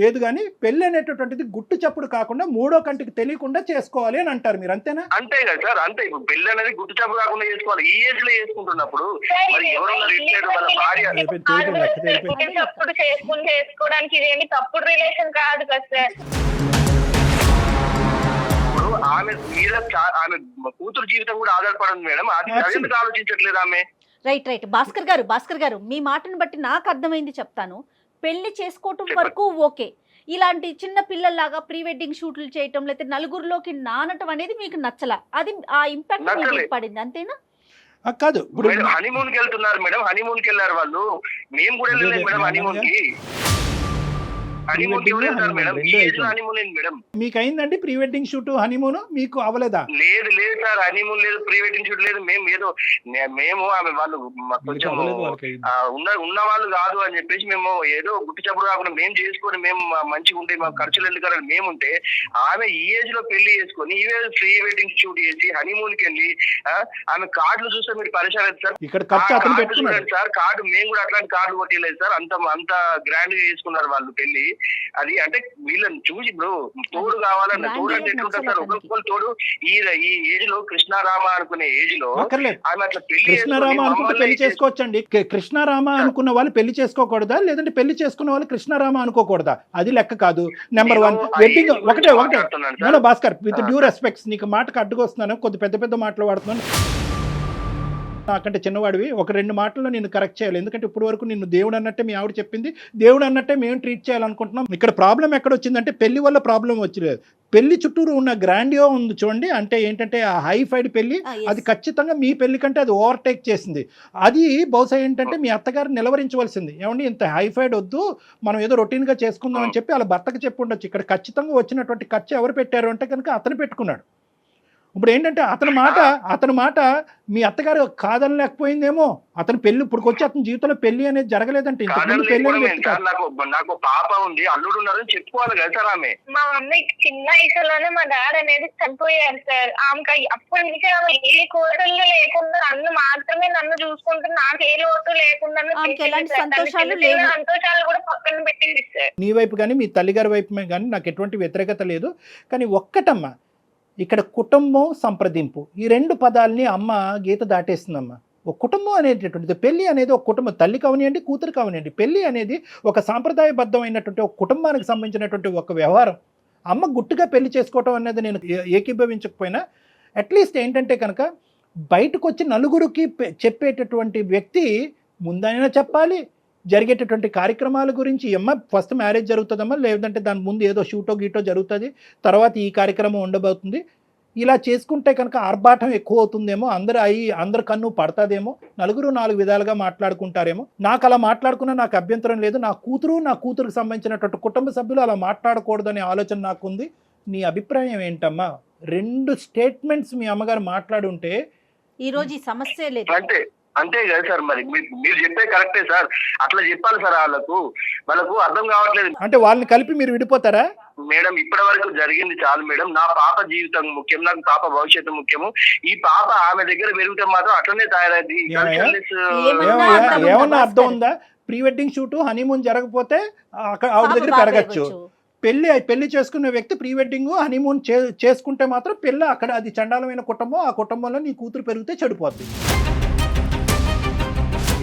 లేదు, కానీ పెళ్లి అనేటటువంటిది గుట్టు చప్పుడు కాకుండా మూడో కంటికి తెలియకుండా చేసుకోవాలి అని అంటారు మీరు, అంతేనా? అంతే కదా సార్, అంతే. ఇప్పుడు పెళ్లి అనేది గుట్టు చప్పుడు కాకుండా చేసుకోవాలి. ఈ ఏజ్ లో చేసుకుంటున్నప్పుడు ఎవరన్నా రిలేటెడ్ వాళ్ళ భార్య చేసుకోవడానికి ఇదేమి తప్పుడు రిలేషన్ కాదు కదా సార్. ఆమె కూతురు జీవితం కూడా ఆధారపడింది మేడం. అది ఎందుకు ఆలోచించట్లేదు ఆమె? రైట్. భాస్కర్ గారు, మీ మాటను బట్టి నాకు అర్థమైంది చెప్తాను. పెళ్లి చేసుకోవటం వరకు ఓకే, ఇలాంటి చిన్న పిల్లల్లాగా ప్రీ వెడ్డింగ్ షూట్లు చేయటం లేకపోతే నలుగురిలోకి నానటం అనేది మీకు నచ్చలా, అది ఆ ఇంపాక్ట్ మీకు నచ్చలేదు. పడింది అంతేనా? కాదు ఇప్పుడు మేడం హనీమూన్ కి వెళ్తున్నారు మేడం, హనీమూన్ కి వెళ్ళారు వాళ్ళు, మేము కూడా వెళ్ళలేదు మేడం హనీమూన్ కి. హనీమూన్ కి ఎవరు వెళ్తారు మేడం? ఈ ఏజ్ లో హనీమూన్ ఏంటి మేడం? మీకు అయిందండి ప్రీ వెడ్డింగ్ షూట్ హనీమూన్, మీకు అవ్వలేదా? లేదు లేదు సార్, హనీమూన్ లేదు, ప్రీ వెడ్డింగ్ షూట్ లేదు. మేము ఏదో మేము ఆమె వాళ్ళు కొంచెం ఉన్న వాళ్ళు కాదు అని చెప్పేసి మేము ఏదో గుట్టు చప్పుడు కాకుండా మేము చేసుకొని మేము మంచిగా ఉంటే మాకు ఖర్చులు ఎందుకని మేము ఉంటే, ఆమె ఈ ఏజ్ లో పెళ్లి చేసుకొని ఈ ఏజ్ ప్రీ వెడ్డింగ్ షూట్ చేసి హనీమూన్ కి వెళ్ళి ఆమె కార్డులు చూస్తే మీరు పరిచయం లేదు సార్. ఇక్కడ ఖర్చు అతను పెట్టుకున్నాడు సార్ కార్డు, మేము కూడా అట్లాంటి కార్డు కొట్టలేదు సార్. అంత గ్రాండ్ గా చేసుకున్నారు వాళ్ళు పెళ్లి. అది అంటే వీళ్ళని చూసి ఇప్పుడు తోడు కావాలన్న తోడు అంటే ఎట్లుంటారు సార్? ఒకరికొకరు తోడు. ఈ ఏజ్ లో కృష్ణారామ అనుకునే ఏజ్ లో అక్కర్లేదు. ఆమె అట్లా పెళ్లి కృష్ణారామ అనుకుంటే పెళ్లి చేసుకోవచ్చండి. కృష్ణారామ అనుకున్న వాళ్ళు పెళ్లి చేసుకోకూడదా, లేదంటే పెళ్లి చేసుకున్న వాళ్ళు కృష్ణారామ అనుకోకూడదా? అది లెక్క కాదు. నెంబర్ 1 వెడ్డింగ్ ఒకటే భాస్కర్, విత్ డ్యూ రెస్పెక్ట్స్, నీకు మాటకు అడ్డుకొస్తున్నాను, కొద్ది పెద్ద మాటలు వాడుతున్నాను. నాకంటే చిన్నవాడివి, ఒక 2 మాటల్లో నేను కరెక్ట్ చేయాలి. ఎందుకంటే ఇప్పుడు వరకు నిన్ను దేవుడు అన్నట్టే మీ ఆవిడ చెప్పింది, దేవుడు అన్నట్టే మేము ట్రీట్ చేయాలనుకుంటున్నాం. ఇక్కడ ప్రాబ్లం ఎక్కడ వచ్చిందంటే పెళ్లి వల్ల ప్రాబ్లం వచ్చలేదు, పెళ్లి చుట్టూరు ఉన్న గ్రాండియో ఉంది చూడండి. అంటే ఏంటంటే ఆ హైఫైడ్ పెళ్లి, అది ఖచ్చితంగా మీ పెళ్లి కంటే అది ఓవర్టేక్ చేసింది. అది బహుశా ఏంటంటే మీ అత్తగారు నిలవరించవలసింది, ఏమండి ఇంత హైఫైడ్ వద్దు, మనం ఏదో రొటీన్గా చేసుకుందాం అని చెప్పి వాళ్ళ భర్తకు చెప్పి ఉండొచ్చు. ఇక్కడ ఖచ్చితంగా వచ్చినటువంటి ఖర్చు ఎవరు పెట్టారు అంటే కనుక అతను పెట్టుకున్నాడు. ఇప్పుడు ఏంటంటే అతని మాట మీ అత్తగారు కాదనలేకపోయిందేమో. అతని పెళ్లి ఇప్పుడు వచ్చి అతని జీవితంలో పెళ్లి అనేది జరగలేదంటే ఇంతకుముందు పెళ్లి నాకు పాప ఉంది, అల్లుడు ఉన్నారని చెప్పుకోవాలి కదా సార్. ఆమె మా మమ్మీకి చిన్న వయసులోనే మా డాడీ అనేది చనిపోయారు సార్. ఆమెకి అప్పటి నుంచి ఆమె ఏ కోరికలు లేకుండా నన్ను చూసుకుంటూ నాకు ఏ లోటు లేకుండా సంతోషాలు కూడా పక్కన పెట్టింది సార్. నీ వైపు కానీ మీ తల్లిగారి వైపు కానీ నాకు ఎటువంటి వ్యతిరేకత లేదు. కానీ ఒక్కటమ్మా, ఇక్కడ కుటుంబం సంప్రదింపు ఈ 2 పదాలని అమ్మ గీత దాటేస్తుందమ్మా. ఒక కుటుంబం అనేటటువంటిది, పెళ్లి అనేది ఒక కుటుంబం, తల్లి కావనియండి కూతురు కావనియండి, పెళ్లి అనేది ఒక సాంప్రదాయబద్ధమైనటువంటి ఒక కుటుంబానికి సంబంధించినటువంటి ఒక వ్యవహారం. అమ్మ గుట్టుగా పెళ్లి చేసుకోవటం అనేది నేను ఏకీభవించకపోయినా అట్లీస్ట్ ఏంటంటే కనుక బయటకు వచ్చి నలుగురికి చెప్పేటటువంటి వ్యక్తి ముందైనా చెప్పాలి. జరిగేటటువంటి కార్యక్రమాల గురించి అమ్మ ఫస్ట్ మ్యారేజ్ జరుగుతుందమ్మా, లేదంటే దాని ముందు ఏదో షూటో గీటో జరుగుతుంది, తర్వాత ఈ కార్యక్రమం ఉండబోతుంది. ఇలా చేసుకుంటే కనుక ఆర్భాటం ఎక్కువ అవుతుందేమో, అందరు కన్ను పడతాదేమో, నలుగురు 4 విధాలుగా మాట్లాడుకుంటారేమో. నాకు అలా మాట్లాడుకున్నా నాకు అభ్యంతరం లేదు. నా కూతురుకు సంబంధించినటువంటి కుటుంబ సభ్యులు అలా మాట్లాడకూడదనే ఆలోచన నాకుంది. నీ అభిప్రాయం ఏంటమ్మా? 2 స్టేట్మెంట్స్ మీ అమ్మగారు మాట్లాడుంటే ఈరోజు ఈ సమస్య లేదు. అంతే కదా సార్. మరి మీరు చెప్పే కరెక్టే సార్, అట్లా చెప్పాలి సార్. వాళ్ళకు అర్థం కావట్లేదు. అంటే వాళ్ళని కలిపి మీరు విడిపోతారా? మేడం ఇప్పటి వరకు జరిగింది చాలు మేడం. నా పాప జీవితం ముఖ్యం, నాకు పాప భవిష్యత్తు ముఖ్యము. ఈ పాప ఆమె దగ్గర పెరిగితే మాత్రం అట్లనే తయారైంది. ఏమన్నా అర్థం ఉందా? ప్రీ వెడ్డింగ్ షూట్ హనీమూన్ జరగకపోతే ఆవిడ దగ్గర పెరగచ్చు. పెళ్లి చేసుకున్న వ్యక్తి ప్రీ వెడ్డింగ్ హనీమూన్ చేసుకుంటే మాత్రం పెళ్ళి అక్కడ అది చండాలమైన కుటుంబం. ఆ కుటుంబంలో నీ కూతురు పెరిగితే చెడిపోద్ది.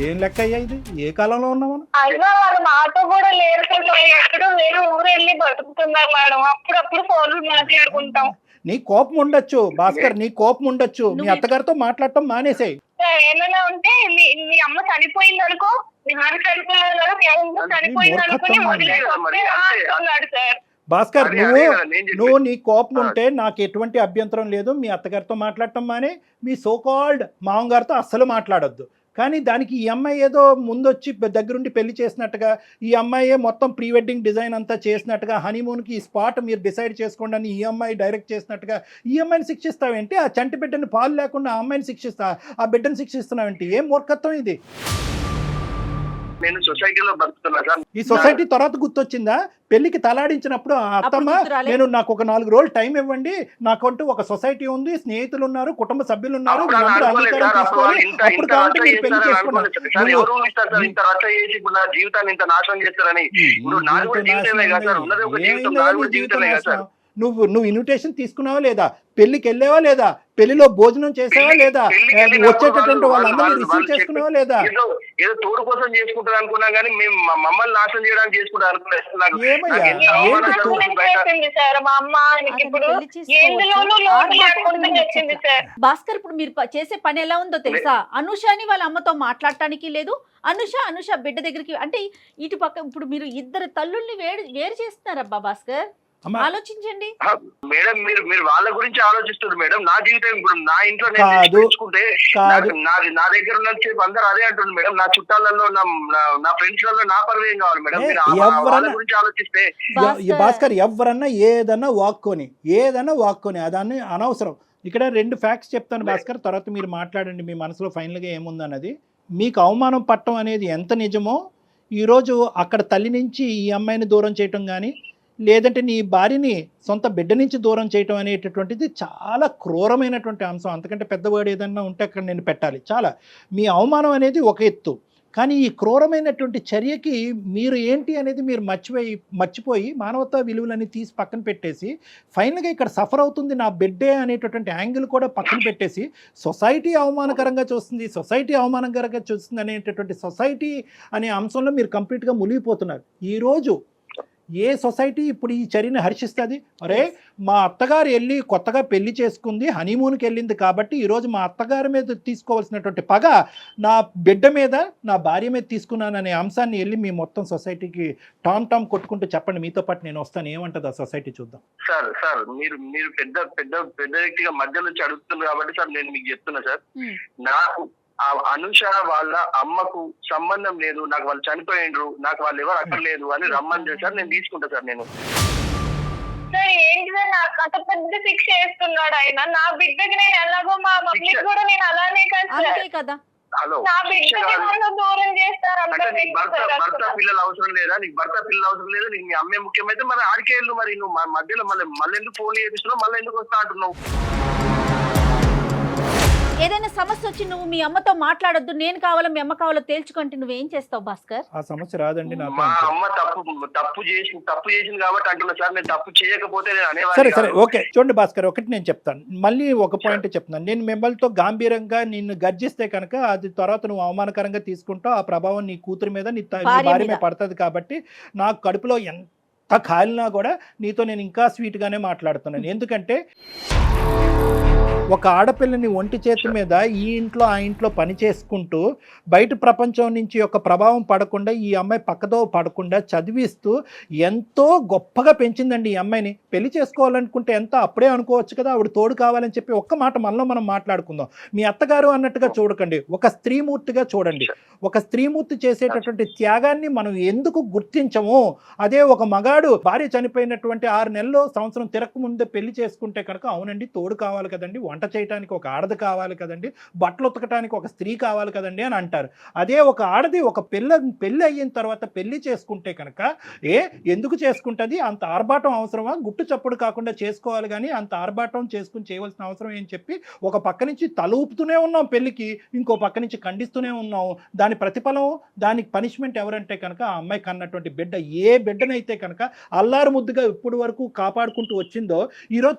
ఏం లెక్క అయ్యా ఇది? ఏ కాలంలో ఉన్నాం మనం? అయినా వాళ్ళు మాతో కూడా లేరు, ఎక్కడో వేరే ఊరు వెళ్ళి బతుకుతున్నారు మేడం. అప్పుడప్పుడు ఫోన్లు మాట్లాడుకుంటాం. నీ కోపం ఉండొచ్చు భాస్కర్, నీ కోపం ఉండొచ్చు. మీ అత్తగారితో మాట్లాడటం మానేసాయి. ఏమైనా ఉంటే మీ అమ్మ చనిపోయింది అనుకో, మీ నాన్న చనిపోయింది అనుకుని వదిలేస్తున్నాడు సార్. భాస్కర్, నువ్వు నీ కోపం ఉంటే నాకు ఎటువంటి అభ్యంతరం లేదు. మీ అత్తగారితో మాట్లాడటం మానే, మీ సోకాల్డ్ మామగారితో అస్సలు మాట్లాడొద్దు. కానీ దానికి ఈ అమ్మాయి ఏదో ముందొచ్చి దగ్గరుండి పెళ్లి చేసినట్టుగా, ఈ అమ్మాయి మొత్తం ప్రీ వెడ్డింగ్ డిజైన్ అంతా చేసినట్టుగా, హనీమూన్కి ఈ స్పాట్ మీరు డిసైడ్ చేసుకోండి అని ఈ అమ్మాయి డైరెక్ట్ చేసినట్టుగా ఈ అమ్మాయిని శిక్షిస్తావేంటి? ఆ చంటి బిడ్డని పాలు లేకుండా ఆ అమ్మాయిని ఆ బిడ్డను శిక్షిస్తున్నావేంటి? ఏం మూర్ఖత్వం ఇది? నేను సొసైటీలో బతుకుతున్నా సార్. ఈ సొసైటీ తర్వాత గుర్తొచ్చిందా? పెళ్లికి తలాడించినప్పుడు అత్తమ్మ నాకు ఒక 4 రోజులు టైం ఇవ్వండి, నాకంటూ ఒక సొసైటీ ఉంది, స్నేహితులు ఉన్నారు, కుటుంబ సభ్యులు ఉన్నారు, జీవితాన్ని ఇంత నాశనం చేస్తారని. నువ్వు ఇన్విటేషన్ తీసుకున్నావా లేదా, పెళ్లికి వెళ్ళావా లేదా, పెళ్లిలో భోజనం చేసావా లేదా, వచ్చేటటువంటి వాళ్ళందరినీ రిసీవ్ చేసుకున్నావా లేదా? ఏదో తోడు కోసం చేసుకుంటారు అనుకున్నా కానీ మేము మమ్మల్ని నాశనం చేయడానికి చేసుకుంటారు సార్ మా అమ్మ ఇప్పుడు ఎందులోనూ లోటు లేకుండా వచ్చింది సార్. భాస్కర్, ఇప్పుడు మీరు చేసే పని ఎలా ఉందో తెలుసా? అనుషని వాళ్ళ అమ్మతో మాట్లాడటానికి లేదు, అనుష బిడ్డ దగ్గరికి, అంటే ఇటు పక్క ఇప్పుడు మీరు ఇద్దరు తల్లుల్ని వేరు చేస్తున్నారబ్బా భాస్కర్, ఆలోచించండి మేడం. మీరు వాళ్ళ గురించి ఆలోచిస్తారు మేడం. నా జీవితం ఇప్పుడు నా ఇంట్లో నేర్చుకుంటే నా దగ్గర ఉన్న చెప్పి అందరూ అదే అంటుంది మేడం. నా చుట్టాలలో నా ఫ్రెండ్స్ లలో నా పర్వేం కావాలి మేడం. మీరు వాళ్ళ గురించి ఆలోచిస్తే భాస్కర్ ఎవరన్నా ఏదన్నా వాక్కొని అదాన్ని అనవసరం. ఇక్కడ 2 ఫ్యాక్ట్స్ చెప్తాను భాస్కర్, తర్వాత మీరు మాట్లాడండి మీ మనసులో ఫైనల్గా ఏముందన్నది. మీకు అవమానం పట్టడం అనేది ఎంత నిజమో, ఈరోజు అక్కడ తల్లి నుంచి ఈ అమ్మాయిని దూరం చేయటం కానీ, లేదంటే నీ భార్యని సొంత బిడ్డ నుంచి దూరం చేయటం అనేటటువంటిది చాలా క్రూరమైనటువంటి అంశం. అంతకంటే పెద్దవాడు ఏదన్నా ఉంటే అక్కడ నేను పెట్టాలి. చాలా మీ అవమానం అనేది ఒక ఎత్తు, కానీ ఈ క్రూరమైనటువంటి చర్యకి మీరు ఏంటి అనేది మీరు మర్చిపోయి మానవతా విలువలని తీసి పక్కన పెట్టేసి ఫైనల్గా ఇక్కడ సఫర్ అవుతుంది నా బిడ్డే అనేటటువంటి యాంగిల్ కూడా పక్కన పెట్టేసి సొసైటీ అవమానకరంగా చూస్తుంది అనేటటువంటి సొసైటీ అనే అంశంలో మీరు కంప్లీట్గా మునిగిపోతున్నారు. ఈరోజు ఏ సొసైటీ ఇప్పుడు ఈ చర్యని హర్షిస్తుంది? అరే మా అత్తగారు వెళ్ళి కొత్తగా పెళ్లి చేసుకుంది, హనీమూన్కి వెళ్ళింది కాబట్టి ఈరోజు మా అత్తగారి మీద తీసుకోవాల్సినటువంటి పగ నా బిడ్డ మీద, నా భార్య మీద తీసుకున్నాననే అంశాన్ని వెళ్ళి మీ మొత్తం సొసైటీకి టామ్ కొట్టుకుంటూ చెప్పండి. మీతో పాటు నేను వస్తాను. ఏమంటుంది ఆ సొసైటీ చూద్దాం. సార్ మీరు పెద్ద వ్యక్తిగా మధ్య నుంచి అడుగుతున్నారు కాబట్టి సార్ నేను మీకు చెప్తున్నా సార్, నాకు అనుష వాళ్ళ అమ్మకు సంబంధం లేదు, నాకు వాళ్ళు చనిపోయిండ్రు, నాకు వాళ్ళు ఎవరు అక్కర్లేదు అని రమ్మని చేశారు. నేను తీసుకుంటా సార్. నేను సార్ ఏంటి సార్ నాకు అంత పెద్ద శిక్ష వేస్తున్నాడు ఆయన. నా బిడ్డకి నేను ఎలాగో మా మమ్మీకి కూడా నేను అలానే కదా హలో నా బిడ్డకి దూరం చేస్తారు. అంటే నీకు భర్త పిల్లలు అవసరం లేదా? నీకు భర్త పిల్లలు అవసరం లేదా? నీకు మీ అమ్మే ముఖ్యమైతే మరి ఆడికే వెళ్ళు. మరి నువ్వు మధ్యలో మళ్ళీ ఎందుకు ఫోన్ చేపిస్తున్నావు, మళ్ళీ ఎందుకు వస్తా అంటున్నావు? ఏదైనా సమస్య వచ్చి నువ్వు మీ అమ్మతో మాట్లాడొద్దు, నేను కావాలో మీ అమ్మ కావాలో తేల్చుకుంటే నువ్వేం చేస్తావు భాస్కర్? ఆ సమస్య రాదండి. మా అమ్మ తప్పు చేసింది కాబట్టి అంటున్నా సార్. నేను తప్పు చేయకపోతే సరే ఓకే. చూడండి భాస్కర్, ఒకటి నేను చెప్తాను, మళ్ళీ ఒక పాయింట్ చెప్తాను. నేను మిమ్మల్తో గాంభీరంగా నిన్ను గర్జిస్తే కనుక అది తర్వాత నువ్వు అవమానకరంగా తీసుకుంటావు. ఆ ప్రభావం నీ కూతురు మీద, నీ భార్య మీద పడుతుంది. కాబట్టి నాకు కడుపులో ఎంత కాలినా కూడా నీతో నేను ఇంకా స్వీట్గానే మాట్లాడుతున్నాను. ఎందుకంటే ఒక ఆడపిల్లని ఒంటి చేతి మీద ఈ ఇంట్లో ఆ ఇంట్లో పని చేసుకుంటూ బయట ప్రపంచం నుంచి ఒక ప్రభావం పడకుండా, ఈ అమ్మాయి పక్కదో పడకుండా చదివిస్తూ ఎంతో గొప్పగా పెంచిందండి ఈ అమ్మాయిని. పెళ్లి చేసుకోవాలనుకుంటే ఎంత అప్పుడే అనుకోవచ్చు కదా, ఆవిడ తోడు కావాలని చెప్పి ఒక్క మాట మనలో మనం మాట్లాడుకుందాం. మీ అత్తగారు అన్నట్టుగా చూడకండి, ఒక స్త్రీమూర్తిగా చూడండి. ఒక స్త్రీమూర్తి చేసేటటువంటి త్యాగాన్ని మనం ఎందుకు గుర్తించము? అదే ఒక మగాడు భార్య చనిపోయినటువంటి 6 నెలలు సంవత్సరం తిరగక ముందే పెళ్లి చేసుకుంటే కనుక అవునండి తోడు కావాలి కదండి, వంట చేయడానికి ఒక ఆడది కావాలి కదండి, బట్టలు ఉతకడానికి ఒక స్త్రీ కావాలి కదండి అని అంటారు. అదే ఒక ఆడది ఒక పెళ్ళి అయిన తర్వాత పెళ్లి చేసుకుంటే కనుక ఎందుకు చేసుకుంటుంది? అంత ఆర్భాటం అవసరమా? గుట్టు చప్పుడు కాకుండా చేసుకోవాలి కానీ అంత ఆర్భాటం చేసుకుని చేయవలసిన అవసరం ఏం చెప్పి ఒక పక్క నుంచి తల ఊపుతూనే ఉన్నాం పెళ్లికి, ఇంకో పక్క నుంచి ఖండిస్తూనే ఉన్నాం. దాని ప్రతిఫలం, దానికి పనిష్మెంట్ ఎవరంటే కనుక ఆ అమ్మాయి కన్నటువంటి బిడ్డ. ఏ బిడ్డనైతే కనుక అల్లారు ముద్దుగా ఇప్పటి వరకు కాపాడుకుంటూ వచ్చిందో ఈరోజు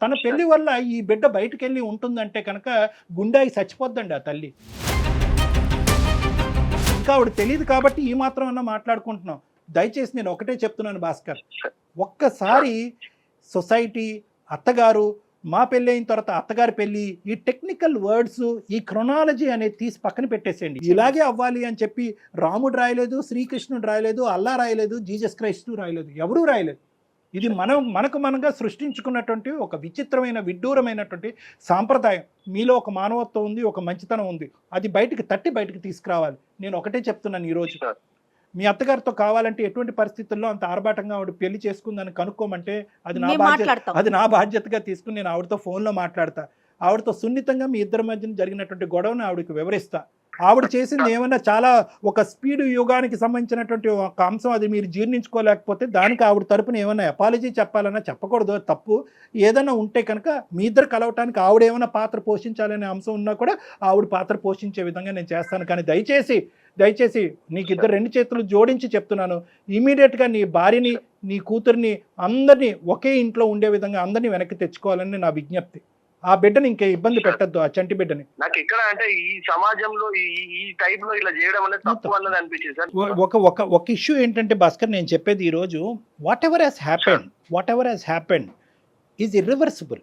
తన పెళ్లి వల్ల ఈ బిడ్డ బయటకు వెళ్ళి ఉంటుందంటే కనుక గుండెకి చచ్చిపోద్దండి ఆ తల్లి. ఇంకా ఆవిడ తెలియదు కాబట్టి ఈ మాత్రం అన్నా మాట్లాడుకుంటున్నాం. దయచేసి నేను ఒకటే చెప్తున్నాను భాస్కర్, ఒక్కసారి సొసైటీ, అత్తగారు, మా పెళ్ళి అయిన తర్వాత అత్తగారి పెళ్ళి, ఈ టెక్నికల్ వర్డ్స్, ఈ క్రొనాలజీ అనేది తీసి పక్కన పెట్టేసేయండి. ఇలాగే అవ్వాలి అని చెప్పి రాముడు రాయలేదు, శ్రీకృష్ణుడు రాయలేదు, అల్లా రాయలేదు, జీసస్ క్రైస్ట్ రాయలేదు, ఎవరూ రాయలేదు. ఇది మనగా సృష్టించుకున్నటువంటి ఒక విచిత్రమైన విడ్డూరమైనటువంటి సాంప్రదాయం. మీలో ఒక మానవత్వం ఉంది, ఒక మంచితనం ఉంది, అది బయటికి తీసుకురావాలి. నేను ఒకటే చెప్తున్నాను, ఈరోజు మీ అత్తగారితో కావాలంటే ఎటువంటి పరిస్థితుల్లో అంత ఆర్భాటంగా ఆవిడ పెళ్లి చేసుకుందని కనుక్కోమంటే అది నా బాధ్యతగా తీసుకుని నేను ఆవిడతో ఫోన్లో మాట్లాడతా. ఆవిడతో సున్నితంగా మీ ఇద్దరి మధ్యన జరిగినటువంటి గొడవను ఆవిడకి వివరిస్తా. ఆవిడ చేసింది ఏమన్నా చాలా ఒక స్పీడ్ యుగానికి సంబంధించినటువంటి ఒక అంశం, అది మీరు జీర్ణించుకోలేకపోతే దానికి ఆవిడ తరపున ఏమైనా అపాలజీ చెప్పాలన్నా చెప్పకూడదు, తప్పు ఏదైనా ఉంటే కనుక మీ ఇద్దరు కలవటానికి ఆవిడ ఏమైనా పాత్ర పోషించాలనే అంశం ఉన్నా కూడా ఆవిడ పాత్ర పోషించే విధంగా నేను చేస్తాను. కానీ దయచేసి నీకు ఇద్దరు 2 చేతులు జోడించి చెప్తున్నాను, ఇమీడియట్గా నీ భార్యని నీ కూతుర్ని అందరినీ ఒకే ఇంట్లో ఉండే విధంగా అందరినీ వెనక్కి తెచ్చుకోవాలని నా విజ్ఞప్తి. ఆ బిడ్డని ఇంకా ఇబ్బంది పెట్టద్దు, ఆ చంటి బిడ్డని. నాకు ఇక్కడ అంటే ఈ సమాజంలో ఈ టైప్ లో ఇలా చేయడం అనేది తప్పు అన్నది అనిపించింది సార్. ఒక ఇష్యూ ఏంటంటే భాస్కర్, నేను చెప్పేది ఈరోజు what ever has happened is irreversible.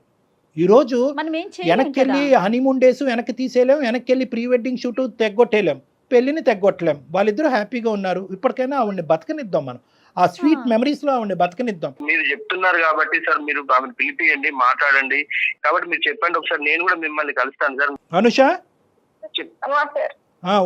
ఈరోజు మనం ఏం చేయలేం వెనక్కి వెళ్ళి కదా. హనీమూన్ డేస్ వెనక్కి తీసేయలేం, వెనక్కి వెళ్ళి ప్రీ వెడ్డింగ్ షూట్ తెగ్గొట్టేయలేం, పెళ్లిని తెగ్గొట్టలేం. వాళ్ళిద్దరూ హ్యాపీగా ఉన్నారు, ఇప్పటికైనా ఆవిడ్ని బతకనిద్దాం, మనం ఆ స్వీట్ మెమరీస్ లో ఆవిడ్ని బతకనిద్దాం. మీరు చెప్తున్నారు కాబట్టి సార్, మీరు ఆమెను పిలిపియండి, మాట్లాడండి. కాబట్టి మీరు చెప్పండి ఒకసారి, నేను కూడా మిమ్మల్ని కలుస్తాను సార్. అనుష సార్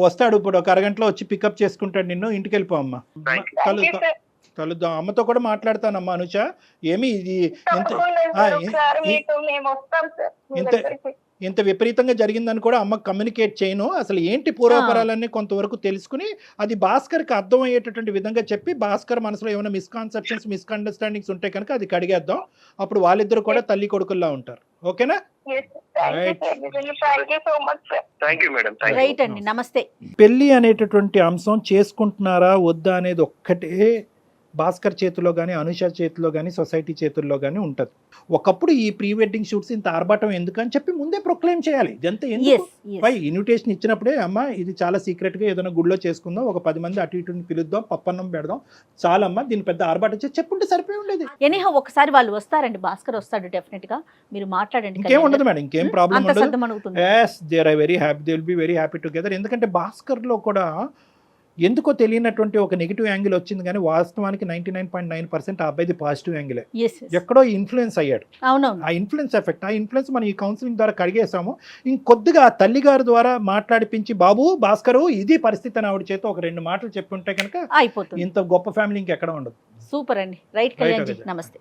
వస్తాడు ఇప్పుడు, ఒక అరగంటలో వచ్చి పికప్ చేసుకుంటాడు నిన్ను. ఇంటికి వెళ్ళిపో అమ్మా. Thank you. Thank you sir. కలుద్దాం, అమ్మతో కూడా మాట్లాడతానమ్మా. అనుష ఏమి ఇది తప్పకుండా సార్, ఒకసారి ఈ- మీకు మేము వస్తాం సార్ మీ ఇంత- దగ్గరికి. ఇంత విపరీతంగా జరిగిందని కూడా అమ్మకు కమ్యూనికేట్ చేయను. అసలు ఏంటి పూర్వపరాలన్నీ కొంతవరకు తెలుసుకుని అది భాస్కర్కి అర్థమయ్యేటటువంటి విధంగా చెప్పి, భాస్కర్ మనసులో ఏమైనా మిస్కాన్సెప్షన్స్, మిస్అండర్స్టాండింగ్స్ ఉంటే కనుక అది కడిగేద్దాం. అప్పుడు వాళ్ళిద్దరు కూడా తల్లి కొడుకుల్లా ఉంటారు. ఓకేనా? Yes, sir. Thank you, Right. sir. నిజంగా thank you so much, sir. Thank you madam. Thank you. Right అండి, నమస్తే. పెళ్ళి అనేటటువంటి అంశం చేసుకుంటున్నారా వద్దా అనేది ఒక్కటే భాస్కర్ చేతిలో కానీ, అనుష చేతిలో కానీ, సొసైటీ చేతుల్లో కానీ ఉంటుంది. ఒకప్పుడు ఈ ప్రీ వెడ్డింగ్ షూట్స్ ఇంత ఆర్భాటం ఎందుకని చెప్పి ముందే ప్రొక్లెయిమ్ చేయాలి. ఇదంతా ఎందుకు? ఎస్ పై ఇన్విటేషన్ ఇచ్చినప్పుడే అమ్మ ఇది చాలా సీక్రెట్గా ఏదైనా గుడిలో చేసుకుందాం, ఒక 10 మంది అటు ఇటుని పిలుద్దాం, పప్పన్నం పెడదాం, చాలమ్మా దీని పెద్ద ఆర్భాటం చేసి చెప్పుంటే సరిపోయి ఉండేది. ఎనీహా ఒకసారి వాళ్ళు వస్తారండి, భాస్కర్ వస్తాడు డెఫినెట్ గా, మీరు మాట్లాడండి. ఇంకేం ఉండదు మేడం, ఇంకేం ప్రాబ్లం అంత ఉండదు. సర్దం అడుగుతుంది. Yes, they are very happy, they will be very happy together. ఎందుకంటే భాస్కర్లో కూడా ఎందుకో తెలియనటువంటి ఒక నెగిటివ్ యాంగిల్ వచ్చింది, కానీ వాస్తవానికి 99.9% ఆ అబ్బాయిది పాజిటివ్ యాంగిలే. ఎస్ ఎక్కడో ఇన్ఫ్లుయెన్స్ అయ్యాడు. అవునవును. ఆ ఇన్ఫ్లుయెన్స్ ఎఫెక్ట్, ఆ ఇన్ఫ్లుయెన్స్ మనం ఈ కౌన్సిలింగ్ ద్వారా కడిగేసాము. ఇంకొద్దిగా ఆ తల్లి గారి ద్వారా మాట్లాడిపించి, బాబు భాస్కరు ఇది పరిస్థితి అని ఆవిడ చేత ఒక 2 మాటలు చెప్పి ఉంటే కనుక అయిపోతుంది. ఇంత గొప్ప ఫ్యామిలీ ఇంకెక్కడ ఉండదు. సూపర్ అండి. రైట్ కళ్యాణ్ జీ, నమస్తే.